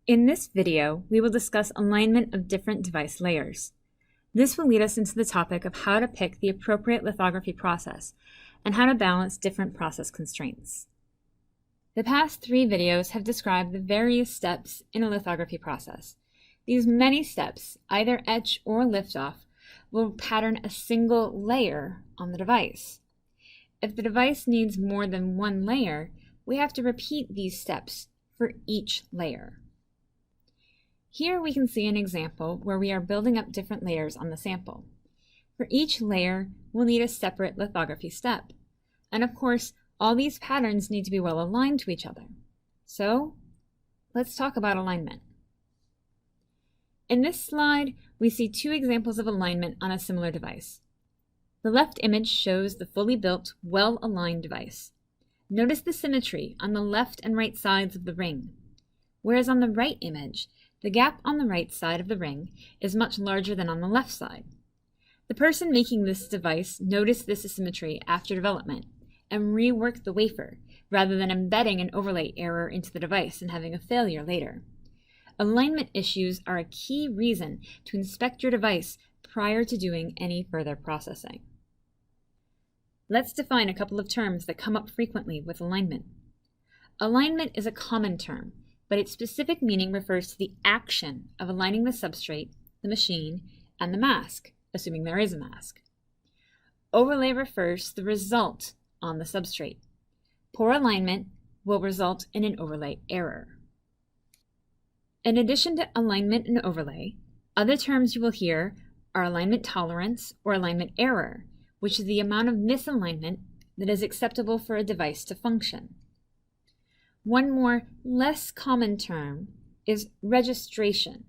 In this video, we will discuss alignment of different device layers. This will lead us into the topic of how to pick the appropriate lithography process and how to balance different process constraints. The past 3 videos have described the various steps in a lithography process. These many steps, either etch or lift-off, will pattern a single layer on the device. If the device needs more than one layer, we have to repeat these steps for each layer. Here we can see an example where we are building up different layers on the sample. For each layer, we'll need a separate lithography step. And of course, all these patterns need to be well aligned to each other. So, let's talk about alignment. In this slide, we see 2 examples of alignment on a similar device. The left image shows the fully built, well-aligned device. Notice the symmetry on the left and right sides of the ring, whereas on the right image, the gap on the right side of the ring is much larger than on the left side. The person making this device noticed this asymmetry after development and reworked the wafer, rather than embedding an overlay error into the device and having a failure later. Alignment issues are a key reason to inspect your device prior to doing any further processing. Let's define a couple of terms that come up frequently with alignment. Alignment is a common term, but its specific meaning refers to the action of aligning the substrate, the machine, and the mask, assuming there is a mask. Overlay refers to the result on the substrate. Poor alignment will result in an overlay error. In addition to alignment and overlay, other terms you will hear are alignment tolerance or alignment error, which is the amount of misalignment that is acceptable for a device to function. One more, less common term is registration,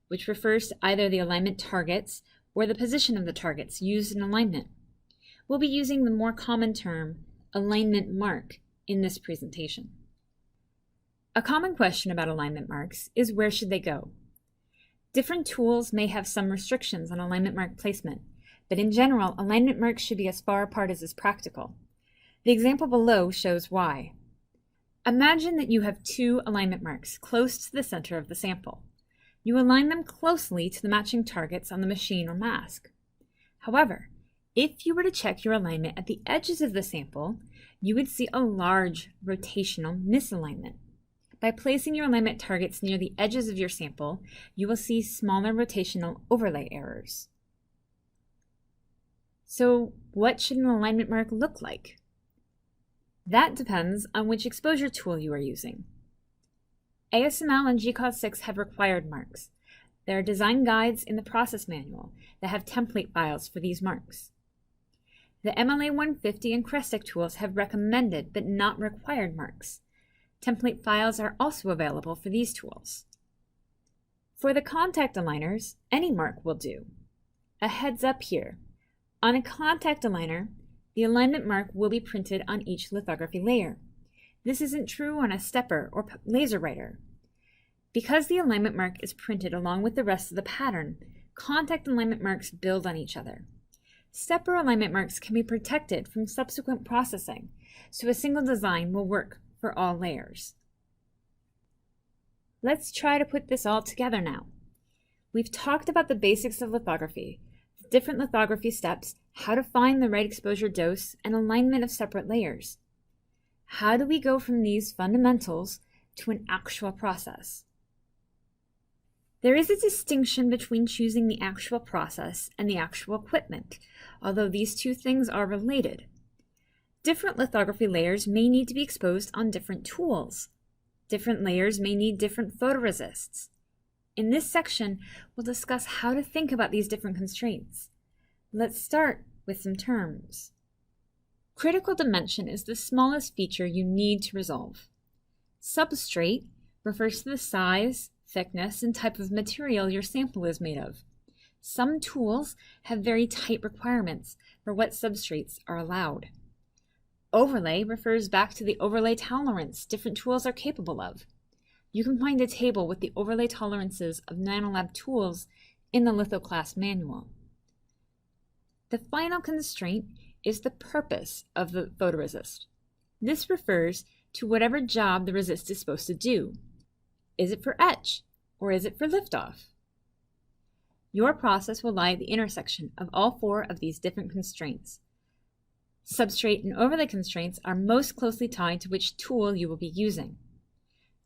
which refers to either the alignment targets or the position of the targets used in alignment. We'll be using the more common term, alignment mark, in this presentation. A common question about alignment marks is where should they go? Different tools may have some restrictions on alignment mark placement, but in general, alignment marks should be as far apart as is practical. The example below shows why. Imagine that you have 2 alignment marks close to the center of the sample. You align them closely to the matching targets on the machine or mask. However, if you were to check your alignment at the edges of the sample, you would see a large rotational misalignment. By placing your alignment targets near the edges of your sample, you will see smaller rotational overlay errors. So, what should an alignment mark look like? That depends on which exposure tool you are using. ASML and GCOS6 have required marks. There are design guides in the process manual that have template files for these marks. The MLA 150 and Crestek tools have recommended but not required marks. Template files are also available for these tools. For the contact aligners, any mark will do. A heads up here. On a contact aligner, the alignment mark will be printed on each lithography layer. This isn't true on a stepper or laser writer. Because the alignment mark is printed along with the rest of the pattern, contact alignment marks build on each other. Stepper alignment marks can be protected from subsequent processing, so a single design will work for all layers. Let's try to put this all together now. We've talked about the basics of lithography, the different lithography steps, how to find the right exposure dose, and alignment of separate layers. How do we go from these fundamentals to an actual process? There is a distinction between choosing the actual process and the actual equipment, although these 2 things are related. Different lithography layers may need to be exposed on different tools. Different layers may need different photoresists. In this section, we'll discuss how to think about these different constraints. Let's start with some terms. Critical dimension is the smallest feature you need to resolve. Substrate refers to the size, thickness, and type of material your sample is made of. Some tools have very tight requirements for what substrates are allowed. Overlay refers back to the overlay tolerance different tools are capable of. You can find a table with the overlay tolerances of Nanolab tools in the Litho class manual. The final constraint is the purpose of the photoresist. This refers to whatever job the resist is supposed to do. Is it for etch, or is it for liftoff? Your process will lie at the intersection of all four of these different constraints. Substrate and overlay constraints are most closely tied to which tool you will be using.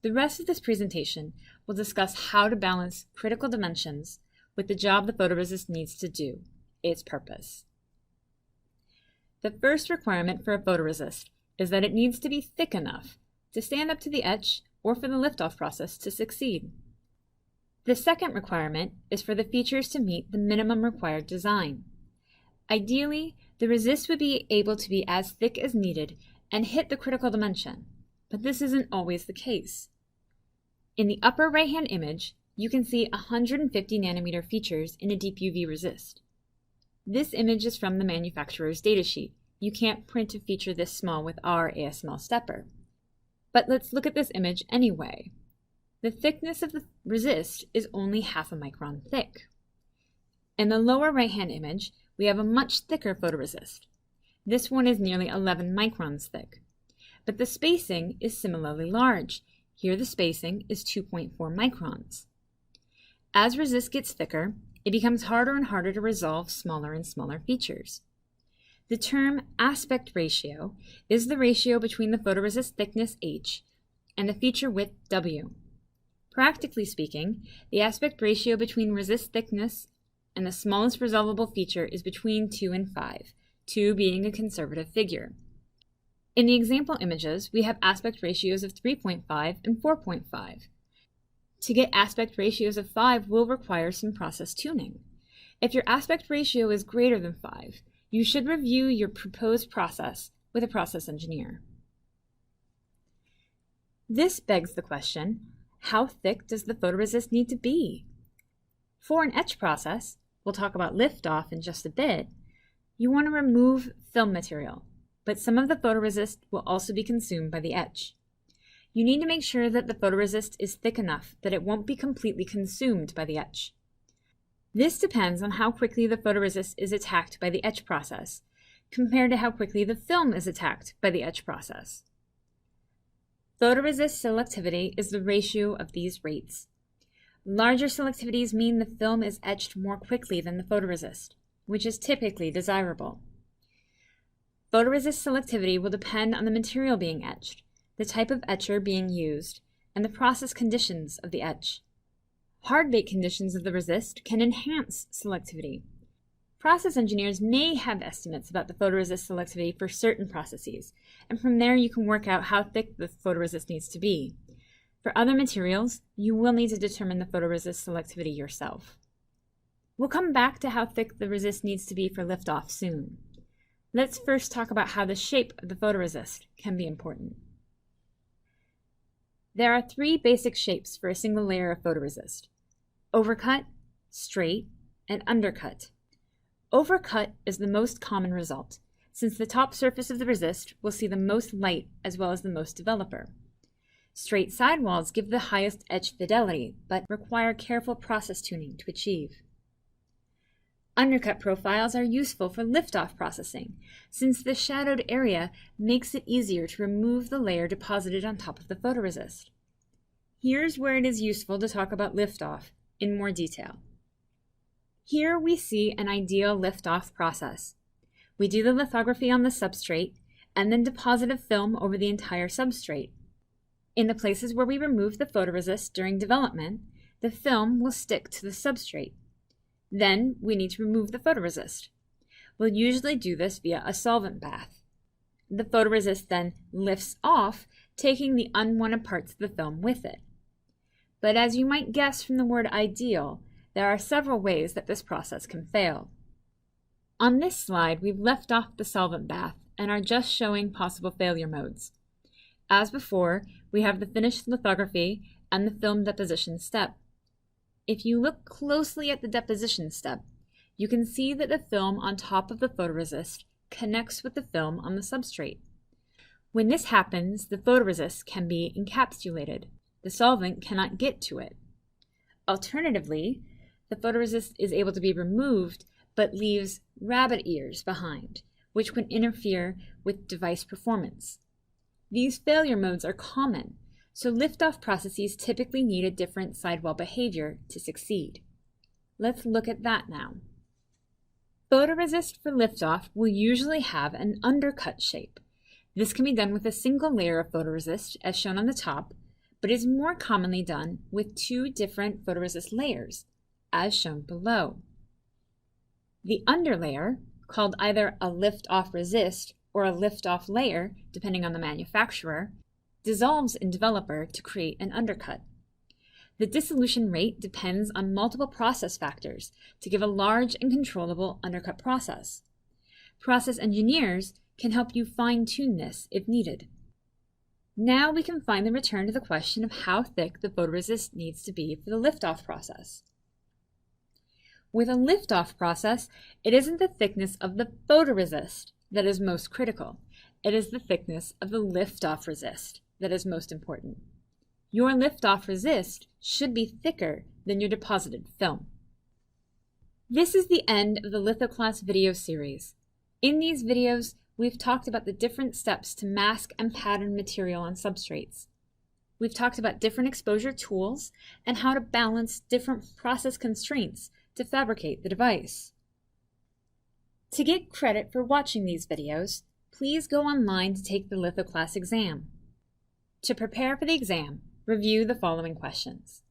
The rest of this presentation will discuss how to balance critical dimensions with the job the photoresist needs to do, its purpose. The first requirement for a photoresist is that it needs to be thick enough to stand up to the etch or for the liftoff process to succeed. The second requirement is for the features to meet the minimum required design. Ideally, the resist would be able to be as thick as needed and hit the critical dimension, but this isn't always the case. In the upper right-hand image, you can see 150 nanometer features in a deep UV resist. This image is from the manufacturer's datasheet. You can't print a feature this small with our ASML stepper. But let's look at this image anyway. The thickness of the resist is only 0.5 micron thick. In the lower right-hand image, we have a much thicker photoresist. This one is nearly 11 microns thick. But the spacing is similarly large. Here the spacing is 2.4 microns. As resist gets thicker, it becomes harder and harder to resolve smaller and smaller features. The term aspect ratio is the ratio between the photoresist thickness H and the feature width W. Practically speaking, the aspect ratio between resist thickness and the smallest resolvable feature is between 2 and 5, 2 being a conservative figure. In the example images, we have aspect ratios of 3.5 and 4.5. To get aspect ratios of 5 will require some process tuning. If your aspect ratio is greater than 5, you should review your proposed process with a process engineer. This begs the question, how thick does the photoresist need to be? For an etch process, we'll talk about liftoff in just a bit, you want to remove film material, but some of the photoresist will also be consumed by the etch. You need to make sure that the photoresist is thick enough that it won't be completely consumed by the etch. This depends on how quickly the photoresist is attacked by the etch process, compared to how quickly the film is attacked by the etch process. Photoresist selectivity is the ratio of these rates. Larger selectivities mean the film is etched more quickly than the photoresist, which is typically desirable. Photoresist selectivity will depend on the material being etched, the type of etcher being used, and the process conditions of the etch. Hard bake conditions of the resist can enhance selectivity. Process engineers may have estimates about the photoresist selectivity for certain processes, and from there you can work out how thick the photoresist needs to be. For other materials, you will need to determine the photoresist selectivity yourself. We'll come back to how thick the resist needs to be for liftoff soon. Let's first talk about how the shape of the photoresist can be important. There are 3 basic shapes for a single layer of photoresist: overcut, straight, and undercut. Overcut is the most common result, since the top surface of the resist will see the most light as well as the most developer. Straight sidewalls give the highest etch fidelity, but require careful process tuning to achieve. Undercut profiles are useful for liftoff processing, since the shadowed area makes it easier to remove the layer deposited on top of the photoresist. Here's where it is useful to talk about liftoff in more detail. Here we see an ideal liftoff process. We do the lithography on the substrate and then deposit a film over the entire substrate. In the places where we remove the photoresist during development, the film will stick to the substrate. Then we need to remove the photoresist. We'll usually do this via a solvent bath. The photoresist then lifts off, taking the unwanted parts of the film with it. But as you might guess from the word ideal, there are several ways that this process can fail. On this slide, we've left off the solvent bath and are just showing possible failure modes. As before, we have the finished lithography and the film deposition step. If you look closely at the deposition step, you can see that the film on top of the photoresist connects with the film on the substrate. When this happens, the photoresist can be encapsulated. The solvent cannot get to it. Alternatively, the photoresist is able to be removed but leaves rabbit ears behind, which can interfere with device performance. These failure modes are common, so liftoff processes typically need a different sidewall behavior to succeed. Let's look at that now. Photoresist for liftoff will usually have an undercut shape. This can be done with a single layer of photoresist, as shown on the top, but is more commonly done with two different photoresist layers, as shown below. The underlayer, called either a lift-off resist or a lift-off layer, depending on the manufacturer, dissolves in developer to create an undercut. The dissolution rate depends on multiple process factors to give a large and controllable undercut process. Process engineers can help you fine-tune this if needed. Now we can finally return to the question of how thick the photoresist needs to be for the liftoff process. With a liftoff process, it isn't the thickness of the photoresist that is most critical. It is the thickness of the liftoff resist that is most important. Your liftoff resist should be thicker than your deposited film. This is the end of the lithoclass video series. In these videos, we've talked about the different steps to mask and pattern material on substrates. We've talked about different exposure tools and how to balance different process constraints to fabricate the device. To get credit for watching these videos, please go online to take the lithoclass exam. To prepare for the exam, review the following questions.